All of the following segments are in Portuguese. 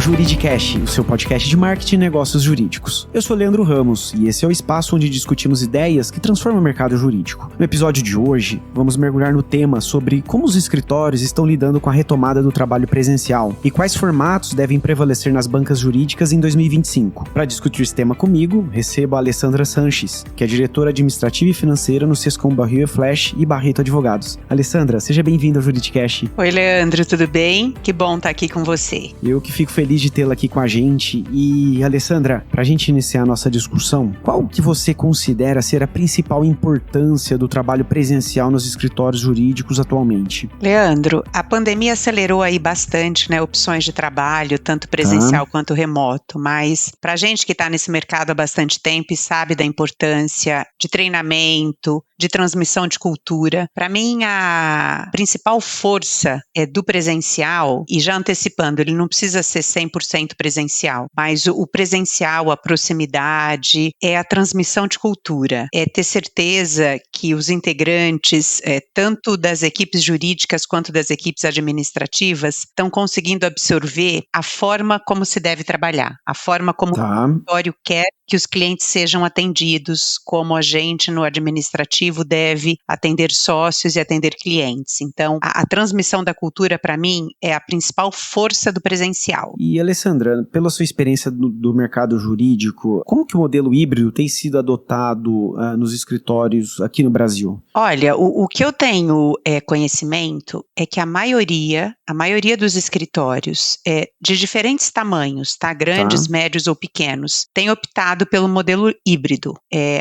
Juridicast, o seu podcast de marketing e negócios jurídicos. Eu sou Leandro Ramos e esse é o espaço onde discutimos ideias que transformam o mercado jurídico. No episódio de hoje, vamos mergulhar no tema sobre como os escritórios estão lidando com a retomada do trabalho presencial e quais formatos devem prevalecer nas bancas jurídicas em 2025. Para discutir esse tema comigo, recebo a Alessandra Sanches, que é diretora administrativa e financeira no Sescom Barrier Flash e Barreto Advogados. Alessandra, seja bem-vinda ao Juridicast. Oi, Leandro, tudo bem? Que bom estar aqui com você. Eu que fico feliz de tê-la aqui com a gente. E, Alessandra, para a gente iniciar a nossa discussão, qual que você considera ser a principal importância do trabalho presencial nos escritórios jurídicos atualmente? Leandro, a pandemia acelerou aí bastante, opções de trabalho, tanto presencial quanto remoto, mas para a gente que está nesse mercado há bastante tempo e sabe da importância de treinamento, de transmissão de cultura, para mim a principal força do presencial, e já antecipando, ele não precisa ser 100% presencial, mas o presencial, a proximidade, é a transmissão de cultura, é ter certeza que os integrantes, tanto das equipes jurídicas quanto das equipes administrativas, estão conseguindo absorver a forma como se deve trabalhar, a forma como o escritório quer que os clientes sejam atendidos, como a gente no administrativo deve atender sócios e atender clientes. Então, a transmissão da cultura, para mim, é a principal força do presencial. E, Alessandra, pela sua experiência do mercado jurídico, como que o modelo híbrido tem sido adotado nos escritórios aqui no Brasil? Olha, o que eu tenho conhecimento é que a maioria dos escritórios de diferentes tamanhos, grandes, médios ou pequenos, tem optado pelo modelo híbrido.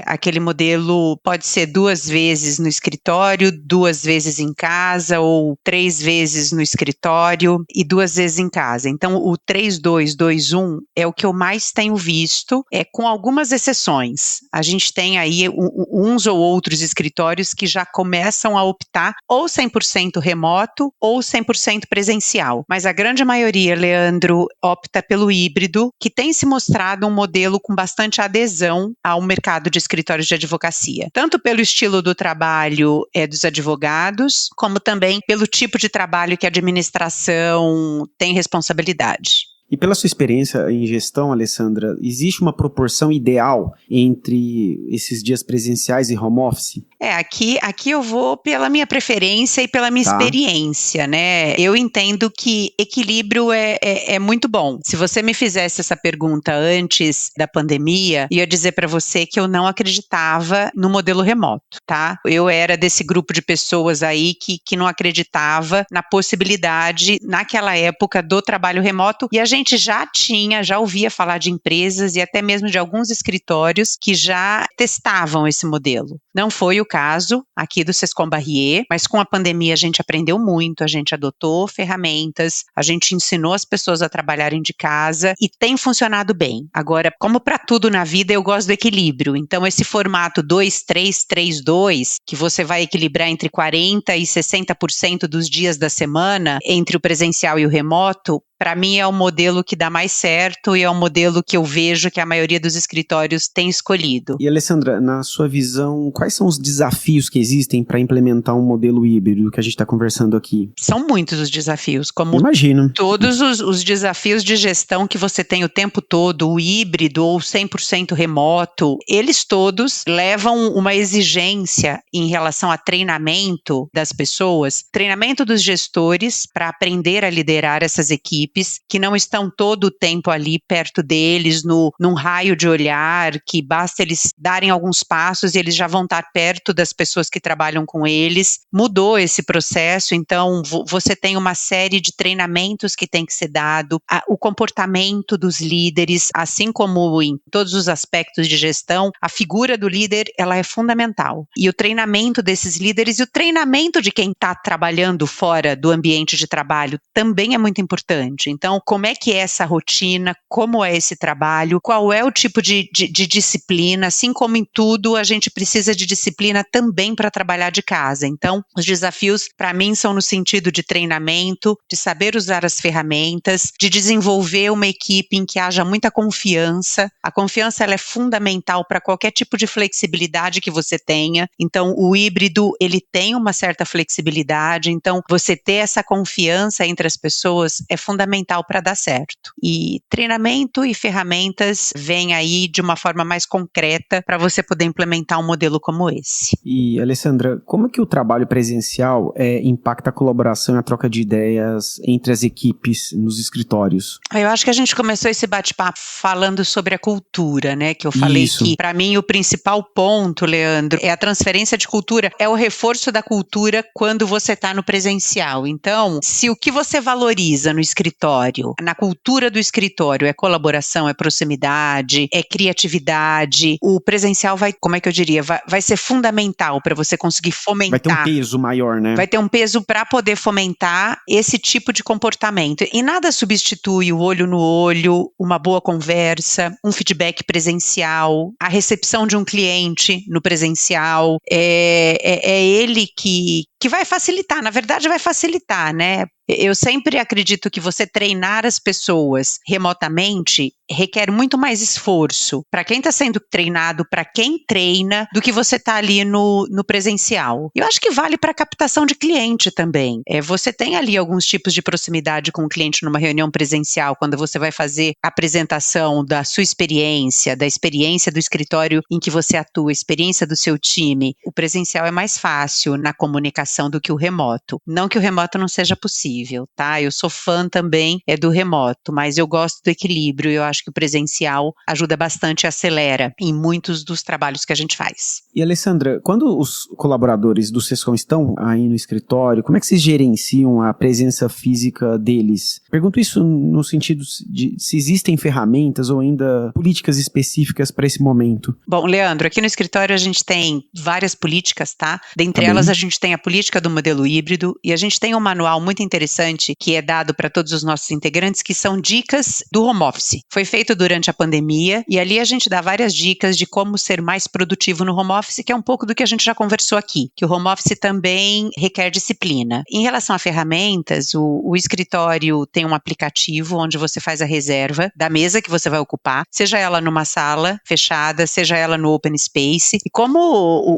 Aquele modelo pode ser 2 vezes no escritório, 2 vezes em casa, ou 3 vezes no escritório e 2 vezes em casa. Então, o 3-2-2-1 é o que eu mais tenho visto, com algumas exceções. A gente tem aí uns ou outros escritórios que já começam a optar ou 100% remoto ou 100% presencial. Mas a grande maioria, Leandro, opta pelo híbrido, que tem se mostrado um modelo com bastante adesão ao mercado de escritórios de advocacia. Tanto pelo estilo do trabalho dos advogados, como também pelo tipo de trabalho que a administração tem responsabilidade. E pela sua experiência em gestão, Alessandra, existe uma proporção ideal entre esses dias presenciais e home office? Aqui eu vou pela minha preferência e pela minha experiência, Eu entendo que equilíbrio é muito bom. Se você me fizesse essa pergunta antes da pandemia, eu ia dizer para você que eu não acreditava no modelo remoto, Eu era desse grupo de pessoas aí que não acreditava na possibilidade, naquela época, do trabalho remoto, e a gente já ouvia falar de empresas e até mesmo de alguns escritórios que já testavam esse modelo. Não foi o caso aqui do Sescom Barrier, mas com a pandemia a gente aprendeu muito, a gente adotou ferramentas, a gente ensinou as pessoas a trabalharem de casa e tem funcionado bem. Agora, como para tudo na vida, eu gosto do equilíbrio. Então, esse formato 2-3-3-2, que você vai equilibrar entre 40% e 60% dos dias da semana, entre o presencial e o remoto, para mim é o modelo que dá mais certo e é o modelo que eu vejo que a maioria dos escritórios tem escolhido. E, Alessandra, na sua visão, quais são os desafios que existem para implementar um modelo híbrido que a gente está conversando aqui? São muitos os desafios, como imagino. Todos os desafios de gestão que você tem o tempo todo, o híbrido ou 100% remoto, eles todos levam uma exigência em relação a treinamento das pessoas, treinamento dos gestores para aprender a liderar essas equipes, que não estão todo o tempo ali perto deles, num raio de olhar, que basta eles darem alguns passos e eles já vão estar perto das pessoas que trabalham com eles. Mudou esse processo, então você tem uma série de treinamentos que tem que ser dado, o comportamento dos líderes, assim como em todos os aspectos de gestão, a figura do líder, ela é fundamental. E o treinamento desses líderes e o treinamento de quem está trabalhando fora do ambiente de trabalho também é muito importante. Então, como é que é essa rotina, como é esse trabalho, qual é o tipo de disciplina, assim como em tudo, a gente precisa de disciplina também para trabalhar de casa. Então, os desafios, para mim, são no sentido de treinamento, de saber usar as ferramentas, de desenvolver uma equipe em que haja muita confiança. A confiança, ela é fundamental para qualquer tipo de flexibilidade que você tenha. Então, o híbrido, ele tem uma certa flexibilidade. Então, você ter essa confiança entre as pessoas é fundamental fundamental para dar certo. E treinamento e ferramentas vêm aí de uma forma mais concreta para você poder implementar um modelo como esse. E, Alessandra, como é que o trabalho presencial impacta a colaboração e a troca de ideias entre as equipes nos escritórios? Eu acho que a gente começou esse bate-papo falando sobre a cultura, né? Que eu falei que, para mim, o principal ponto, Leandro, é a transferência de cultura, é o reforço da cultura quando você está no presencial. Então, se o que você valoriza no escritório, na cultura do escritório, é colaboração, é proximidade, é criatividade, o presencial vai, como é que eu diria, vai ser fundamental para você conseguir fomentar. Vai ter um peso maior, né? Vai ter um peso para poder fomentar esse tipo de comportamento. E nada substitui o olho no olho, uma boa conversa, um feedback presencial, a recepção de um cliente no presencial. É ele que vai facilitar, na verdade vai facilitar, né? Eu sempre acredito que você treinar as pessoas remotamente requer muito mais esforço para quem está sendo treinado, para quem treina, do que você tá ali no presencial. Eu acho que vale para captação de cliente também. Você tem ali alguns tipos de proximidade com o cliente numa reunião presencial, quando você vai fazer a apresentação da sua experiência, da experiência do escritório em que você atua, experiência do seu time. O presencial é mais fácil na comunicação do que o remoto. Não que o remoto não seja possível, tá? Eu sou fã também do remoto, mas eu gosto do equilíbrio. Eu acho que o presencial ajuda bastante e acelera em muitos dos trabalhos que a gente faz. E, Alessandra, quando os colaboradores do Sescom estão aí no escritório, como é que vocês gerenciam a presença física deles? Pergunto isso no sentido de se existem ferramentas ou ainda políticas específicas para esse momento. Bom, Leandro, aqui no escritório a gente tem várias políticas, tá? Dentre elas a gente tem a política do modelo híbrido e a gente tem um manual muito interessante que é dado para todos os nossos integrantes, que são dicas do home office. Foi feito durante a pandemia e ali a gente dá várias dicas de como ser mais produtivo no home office, que é um pouco do que a gente já conversou aqui, que o home office também requer disciplina. Em relação a ferramentas, o escritório tem um aplicativo onde você faz a reserva da mesa que você vai ocupar, seja ela numa sala fechada, seja ela no open space. E como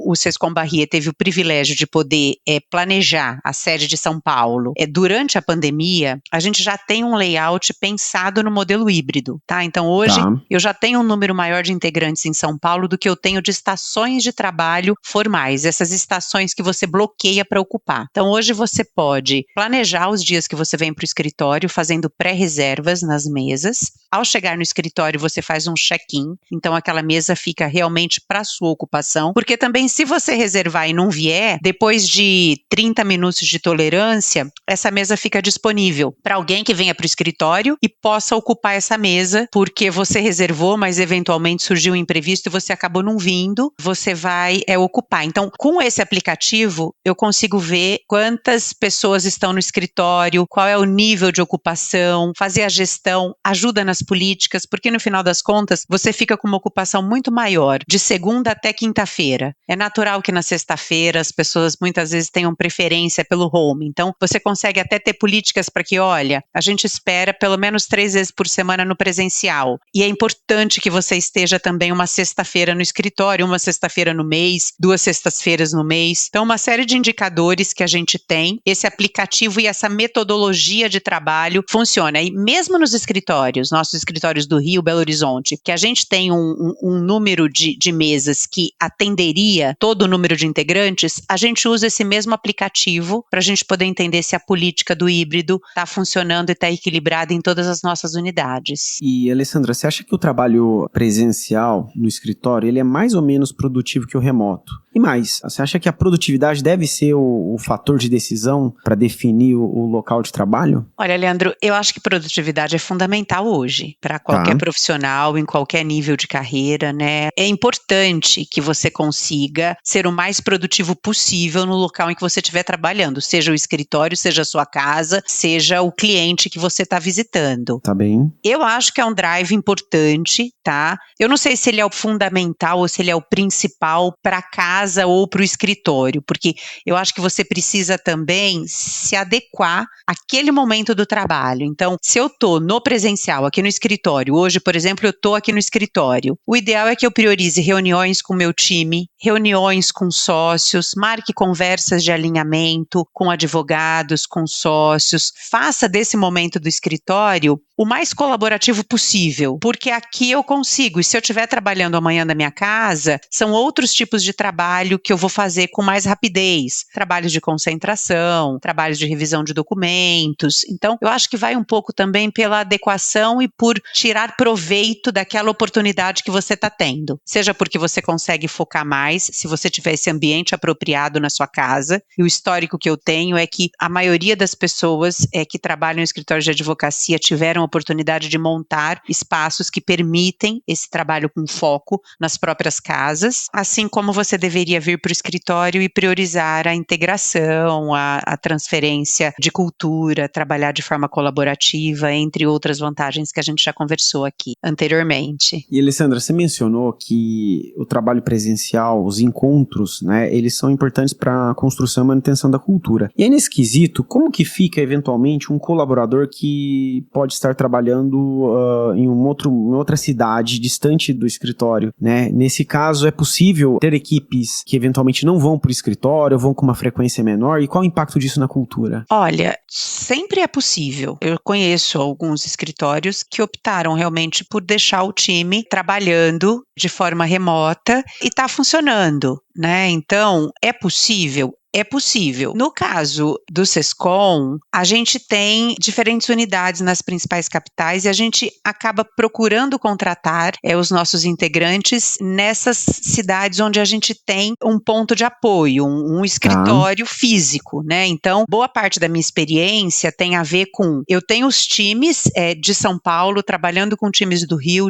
o Sescom Bahia teve o privilégio de poder planejar a sede de São Paulo durante a pandemia, a gente já tem um layout pensado no modelo híbrido, tá? Então hoje eu já tenho um número maior de integrantes em São Paulo do que eu tenho de estações de trabalho formais, essas estações que você bloqueia para ocupar. Então hoje você pode planejar os dias que você vem para o escritório fazendo pré-reservas nas mesas. Ao chegar no escritório você faz um check-in, então aquela mesa fica realmente para sua ocupação, porque também se você reservar e não vier, depois de 30 minutos de tolerância, essa mesa fica disponível para alguém que venha para o escritório e possa ocupar essa mesa, porque você reservou, mas eventualmente surgiu um imprevisto e você acabou não vindo, você vai ocupar. Então, com esse aplicativo, eu consigo ver quantas pessoas estão no escritório, qual é o nível de ocupação, fazer a gestão, ajuda nas políticas, porque no final das contas, você fica com uma ocupação muito maior, de segunda até quinta-feira. É natural que na sexta-feira as pessoas muitas vezes tenham preferência pelo home. Então, você consegue até ter políticas para que, olha, a gente espera pelo menos 3 vezes por semana no presencial. E é importante que você esteja também uma sexta-feira no escritório, uma sexta-feira no mês, 2 sextas-feiras no mês. Então, uma série de indicadores que a gente tem, esse aplicativo e essa metodologia de trabalho funciona. E mesmo nos escritórios, nossos escritórios do Rio, Belo Horizonte, que a gente tem um número de mesas que atenderia todo o número de integrantes, a gente usa esse mesmo aplicativo para a gente poder entender se a política do híbrido está funcionando e está equilibrada em todas as nossas unidades. E, Alessandra, você acha que o trabalho presencial no escritório ele é mais ou menos produtivo que o remoto? E mais, você acha que a produtividade deve ser o fator de decisão para definir o local de trabalho? Olha, Leandro, eu acho que produtividade é fundamental hoje para qualquer profissional, em qualquer nível de carreira, né? É importante que você consiga ser o mais produtivo possível no local em que você estiver trabalhando, seja o escritório, seja a sua casa, seja o cliente que você está visitando. Tá bem. Eu acho que é um drive importante, tá? Eu não sei se ele é o fundamental ou se ele é o principal principal para casa ou para o escritório, porque eu acho que você precisa também se adequar àquele momento do trabalho. Então, se eu estou no presencial, aqui no escritório, hoje, por exemplo, eu estou aqui no escritório, o ideal é que eu priorize reuniões com o meu time, reuniões com sócios, marque conversas de alinhamento com advogados, com sócios, faça desse momento do escritório o mais colaborativo possível, porque aqui eu consigo, e se eu estiver trabalhando amanhã na minha casa, são outros tipos de trabalho que eu vou fazer com mais rapidez, trabalhos de concentração, trabalhos de revisão de documentos. Então, eu acho que vai um pouco também pela adequação e por tirar proveito daquela oportunidade que você está tendo, seja porque você consegue focar mais, se você tiver esse ambiente apropriado na sua casa, e o histórico que eu tenho é que a maioria das pessoas que trabalham em escritórios de advocacia tiveram oportunidade de montar espaços que permitem esse trabalho com foco nas próprias casas, assim como você deveria vir para o escritório e priorizar a integração, a transferência de cultura, trabalhar de forma colaborativa, entre outras vantagens que a gente já conversou aqui anteriormente. E, Alessandra, você mencionou que o trabalho presencial, os encontros, né, eles são importantes para a construção e manutenção da cultura. E aí, nesse quesito, como que fica, eventualmente, um colaborador que pode estar trabalhando em outra cidade, distante do escritório, né? Nesse caso, é possível ter equipes que eventualmente não vão para o escritório, vão com uma frequência menor? E qual o impacto disso na cultura? Olha, sempre é possível. Eu conheço alguns escritórios que optaram realmente por deixar o time trabalhando de forma remota e está funcionando, né? Então, é possível? É possível. No caso do Sescom, a gente tem diferentes unidades nas principais capitais e a gente acaba procurando contratar os nossos integrantes nessas cidades onde a gente tem um ponto de apoio, um escritório físico, né? Então, boa parte da minha experiência tem a ver com, eu tenho os times de São Paulo trabalhando com times do Rio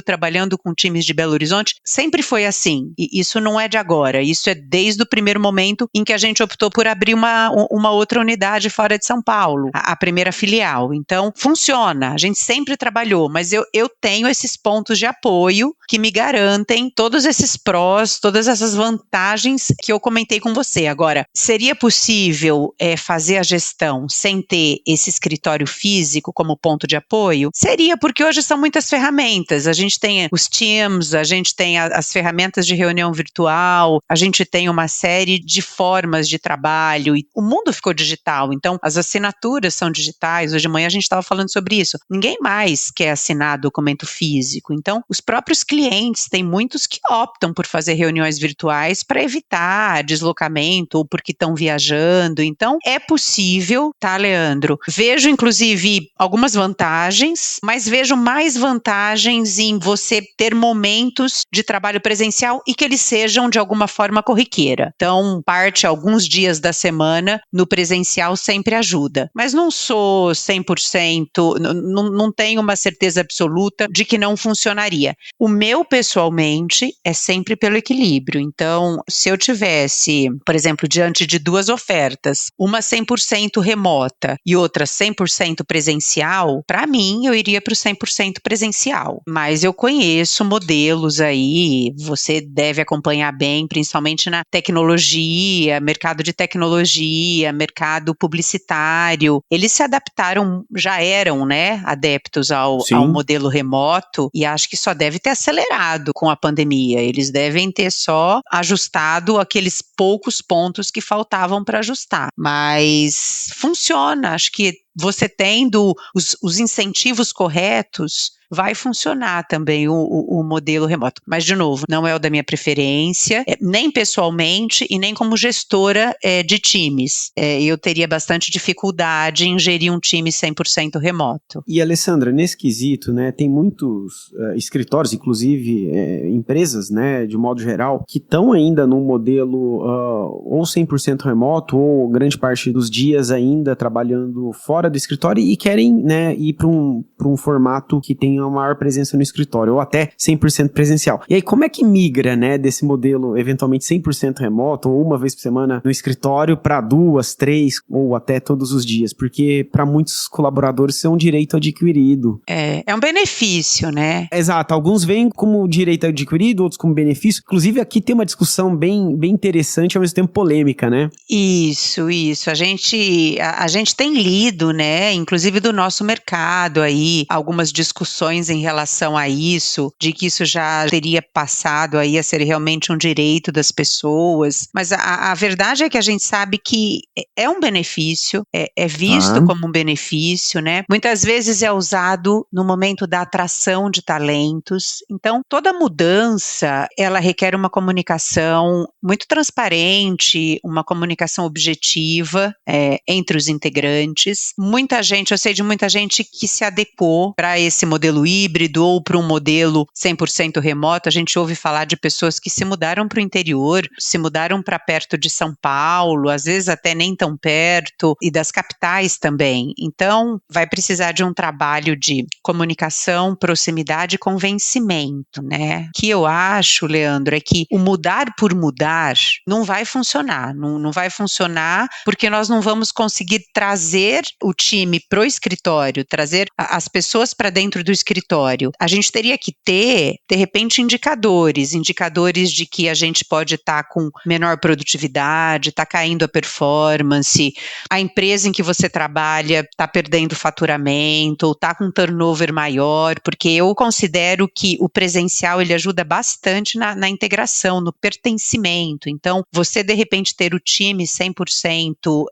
trabalhando com times de Belo Horizonte, sempre foi assim, e isso não é de agora, isso é desde o primeiro momento em que a gente optou por abrir uma outra unidade fora de São Paulo, a primeira filial. Então, funciona, a gente sempre trabalhou, mas eu tenho esses pontos de apoio que me garantem todos esses prós, todas essas vantagens que eu comentei com você. Agora, seria possível fazer a gestão sem ter esse escritório físico como ponto de apoio? Seria, porque hoje são muitas ferramentas, a gente tem os Teams, a gente tem as ferramentas de reunião virtual, a gente tem uma série de formas de trabalho, e o mundo ficou digital, então as assinaturas são digitais. Hoje de manhã a gente estava falando sobre isso, ninguém mais quer assinar documento físico, então os próprios clientes, tem muitos que optam por fazer reuniões virtuais para evitar deslocamento ou porque estão viajando. Então é possível, tá, Leandro? Vejo inclusive algumas vantagens, mas vejo mais vantagens em você ter momentos de trabalho presencial e que eles sejam de alguma forma corriqueira. Então, alguns dias da semana no presencial sempre ajuda. Mas não sou 100%, não tenho uma certeza absoluta de que não funcionaria. O meu, pessoalmente, é sempre pelo equilíbrio. Então, se eu tivesse, por exemplo, diante de duas ofertas, uma 100% remota e outra 100% presencial, para mim, eu iria para o 100% presencial. Mas eu conheço modelos aí, você deve acompanhar bem, principalmente na tecnologia, mercado de tecnologia, mercado publicitário, eles se adaptaram, já eram, né, adeptos ao modelo remoto, e acho que só deve ter acelerado com a pandemia, eles devem ter só ajustado aqueles poucos pontos que faltavam para ajustar, mas funciona, acho que você tendo os incentivos corretos, vai funcionar também o modelo remoto. Mas, de novo, não é o da minha preferência, nem pessoalmente e nem como gestora de times. Eu teria bastante dificuldade em gerir um time 100% remoto. E, Alessandra, nesse quesito, né, tem muitos escritórios, inclusive empresas, né, de modo geral, que estão ainda num modelo ou 100% remoto ou grande parte dos dias ainda trabalhando fora do escritório e querem, né, ir para um formato que tenha tem uma maior presença no escritório, ou até 100% presencial. E aí, como é que migra, né, desse modelo eventualmente 100% remoto, ou uma vez por semana no escritório, para 2, 3, ou até todos os dias? Porque para muitos colaboradores isso é um direito adquirido. É um benefício, né? Exato, alguns veem como direito adquirido, outros como benefício. Inclusive, aqui tem uma discussão bem interessante, ao mesmo tempo polêmica, né? Isso. A gente tem lido, né, inclusive do nosso mercado aí, algumas discussões em relação a isso, de que isso já teria passado aí a ser realmente um direito das pessoas, mas a verdade é que a gente sabe que é um benefício, é visto como um benefício, né? Muitas vezes é usado no momento da atração de talentos. Então, toda mudança, ela requer uma comunicação muito transparente, uma comunicação objetiva entre os integrantes. Eu sei de muita gente que se adequou para esse modelo híbrido ou para um modelo 100% remoto. A gente ouve falar de pessoas que se mudaram para o interior, se mudaram para perto de São Paulo, às vezes até nem tão perto, e das capitais também. Então, vai precisar de um trabalho de comunicação, proximidade e convencimento, né? O que eu acho, Leandro, é que o mudar por mudar não vai funcionar. Não vai funcionar porque nós não vamos conseguir trazer o time pro escritório, trazer as pessoas para dentro do escritório. A gente teria que ter, de repente, indicadores de que a gente pode estar com menor produtividade, está caindo a performance, a empresa em que você trabalha está perdendo faturamento, ou está com turnover maior, porque eu considero que o presencial ele ajuda bastante na integração, no pertencimento. Então, você de repente ter o time 100%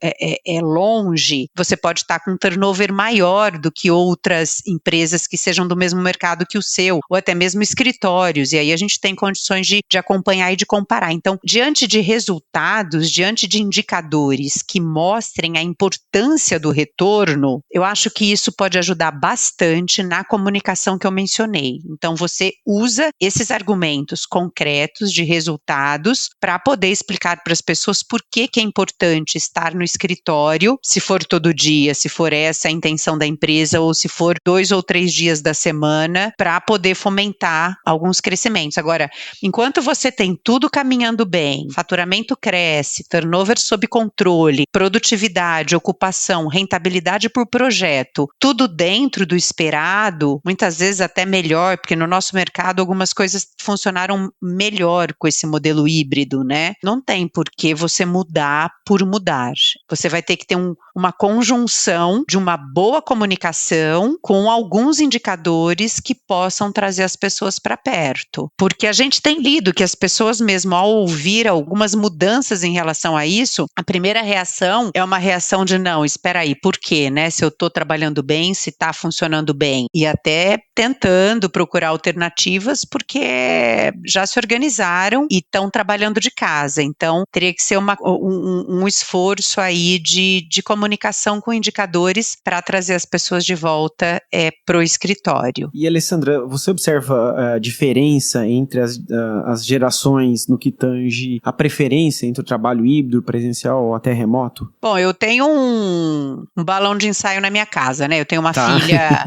longe, você pode estar com um turnover maior do que outras empresas que sejam do mesmo mercado que o seu, ou até mesmo escritórios, e aí a gente tem condições de acompanhar e de comparar. Então, diante de resultados, diante de indicadores que mostrem a importância do retorno, eu acho que isso pode ajudar bastante na comunicação que eu mencionei. Então, você usa esses argumentos concretos de resultados para poder explicar para as pessoas por que é importante estar no escritório, se for todo dia, se for essa a intenção da empresa, ou se for 2 ou 3 dias da semana, para poder fomentar alguns crescimentos. Agora, enquanto você tem tudo caminhando bem, faturamento cresce, turnover sob controle, produtividade, ocupação, rentabilidade por projeto, tudo dentro do esperado, muitas vezes até melhor, porque no nosso mercado algumas coisas funcionaram melhor com esse modelo híbrido, né? Não tem por que você mudar por mudar. Você vai ter que ter uma conjunção de uma boa comunicação com alguns indicadores que possam trazer as pessoas para perto. Porque a gente tem lido que as pessoas mesmo ao ouvir algumas mudanças em relação a isso, a primeira reação é uma reação de não, espera aí, por quê, né? Se eu estou trabalhando bem, se está funcionando bem, e até tentando procurar alternativas porque já se organizaram e estão trabalhando de casa. Então, teria que ser um esforço aí de comunicação com indicadores para trazer as pessoas de volta para o escritório. E, Alessandra, você observa a diferença entre as gerações no que tange a preferência entre o trabalho híbrido, presencial ou até remoto? Bom, eu tenho um balão de ensaio na minha casa, né? Eu tenho uma filha,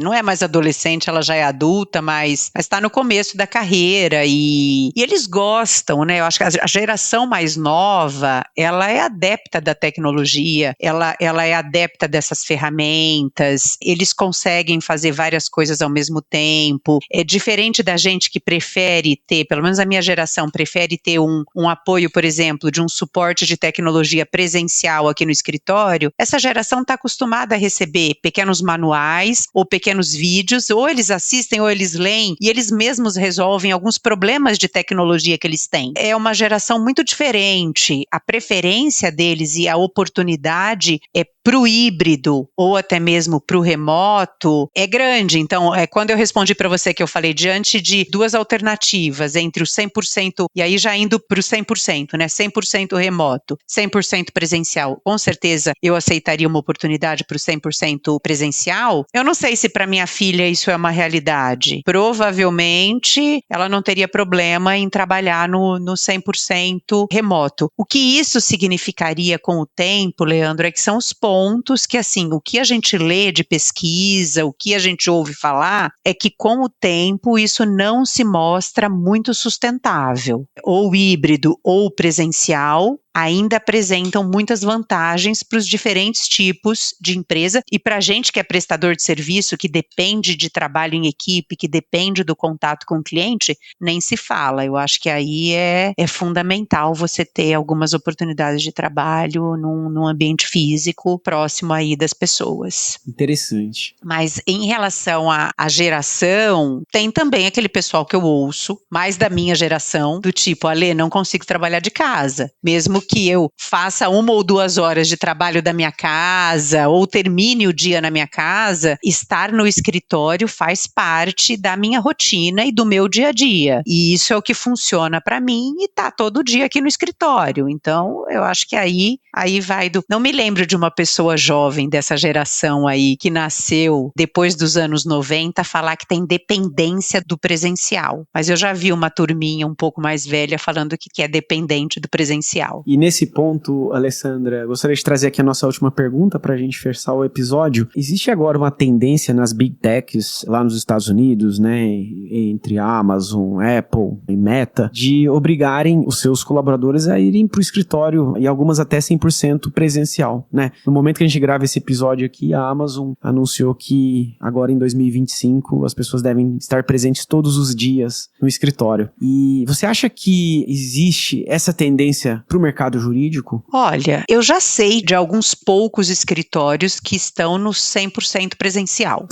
não é mais adolescente, ela já é adulta, mas está no começo da carreira e eles gostam, né? Eu acho que a geração mais nova, ela é adepta da tecnologia, ela é adepta dessas ferramentas, eles conseguem fazer várias coisas ao mesmo tempo. É diferente da gente que prefere ter, pelo menos a minha geração, prefere ter um apoio, por exemplo, de um suporte de tecnologia presencial aqui no escritório. Essa geração está acostumada a receber pequenos manuais ou pequenos vídeos, ou eles assistem ou eles leem e eles mesmos resolvem alguns problemas de tecnologia que eles têm. É uma geração muito diferente. A preferência deles e a oportunidade para o híbrido ou até mesmo para o remoto é grande. Então, quando eu respondi para você que eu falei diante de duas alternativas entre o 100% e aí já indo para o 100%, né? 100% remoto, 100% presencial, com certeza eu aceitaria uma oportunidade para o 100% presencial. Eu não sei se para minha filha isso é uma realidade. Provavelmente ela não teria problema em trabalhar no 100% remoto. O que isso significaria com o tempo, Leandro, é que são os pontos que, assim, o que a gente lê de pesquisa, o que a gente ouve ouve falar é que com o tempo isso não se mostra muito sustentável. Ou híbrido ou presencial ainda apresentam muitas vantagens para os diferentes tipos de empresa e para a gente que é prestador de serviço, que depende de trabalho em equipe, que depende do contato com o cliente, nem se fala. Eu acho que aí é fundamental você ter algumas oportunidades de trabalho num ambiente físico próximo aí das pessoas. Interessante. Mas em relação à geração, tem também aquele pessoal que eu ouço, mais da minha geração, do tipo, Alê, não consigo trabalhar de casa, mesmo que eu faça 1 ou 2 horas de trabalho da minha casa ou termine o dia na minha casa, estar no escritório faz parte da minha rotina e do meu dia a dia. E isso é o que funciona para mim e tá todo dia aqui no escritório. Então, eu acho que aí vai do... Não me lembro de uma pessoa jovem dessa geração aí que nasceu depois dos anos 90 falar que tem dependência do presencial. Mas eu já vi uma turminha um pouco mais velha falando que é dependente do presencial. E nesse ponto, Alessandra, gostaria de trazer aqui a nossa última pergunta para a gente fechar o episódio. Existe agora uma tendência nas Big Techs lá nos Estados Unidos, né, entre Amazon, Apple e Meta, de obrigarem os seus colaboradores a irem para o escritório e algumas até 100% presencial, né? No momento que a gente grava esse episódio aqui, a Amazon anunciou que agora em 2025 as pessoas devem estar presentes todos os dias no escritório. E você acha que existe essa tendência para o mercado jurídico? Olha, eu já sei de alguns poucos escritórios que estão no 100% presencial.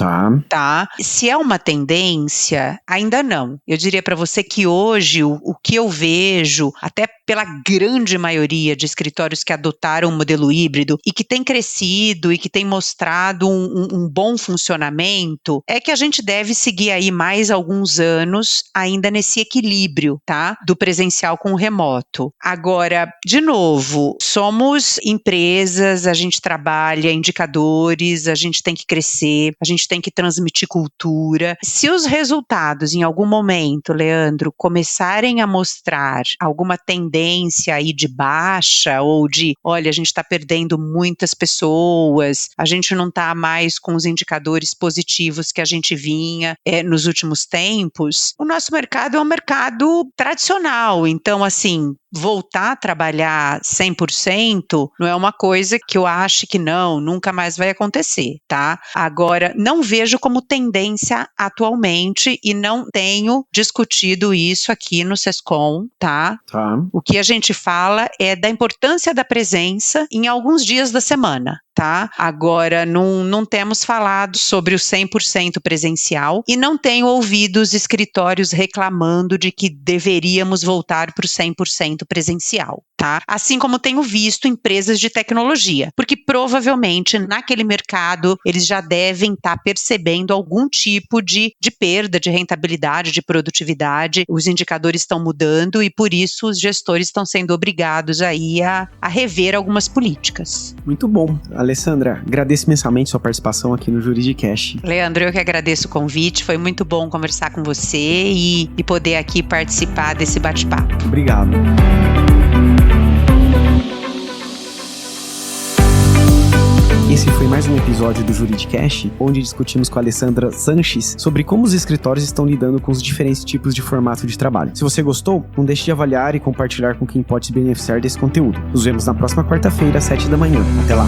Tá? Se é uma tendência, ainda não. Eu diria para você que hoje o que eu vejo, até pela grande maioria de escritórios que adotaram o modelo híbrido e que tem crescido e que tem mostrado um bom funcionamento, é que a gente deve seguir aí mais alguns anos ainda nesse equilíbrio, tá? Do presencial com o remoto. Agora, de novo, somos empresas, a gente trabalha indicadores, a gente tem que crescer, a gente tem que transmitir cultura. Se os resultados em algum momento, Leandro, começarem a mostrar alguma tendência aí de baixa ou de, olha, a gente está perdendo muitas pessoas, a gente não está mais com os indicadores positivos que a gente vinha nos últimos tempos, o nosso mercado é um mercado tradicional, então assim, voltar a trabalhar 100% não é uma coisa que eu acho que nunca mais vai acontecer, tá? Agora, não vejo como tendência atualmente e não tenho discutido isso aqui no Sescom, tá? O que a gente fala é da importância da presença em alguns dias da semana. Tá? Agora, não temos falado sobre o 100% presencial e não tenho ouvido os escritórios reclamando de que deveríamos voltar para o 100% presencial. Tá? Assim como tenho visto empresas de tecnologia, porque provavelmente naquele mercado eles já devem estar percebendo algum tipo de perda de rentabilidade, de produtividade, os indicadores estão mudando e por isso os gestores estão sendo obrigados aí a rever algumas políticas. Muito bom. Alessandra, agradeço imensamente sua participação aqui no Juridicast. Leandro, eu que agradeço o convite, foi muito bom conversar com você e poder aqui participar desse bate-papo. Obrigado. Esse foi mais um episódio do Juridicast, onde discutimos com a Alessandra Sanches sobre como os escritórios estão lidando com os diferentes tipos de formato de trabalho. Se você gostou, não deixe de avaliar e compartilhar com quem pode se beneficiar desse conteúdo. Nos vemos na próxima quarta-feira, às 7 da manhã. Até lá!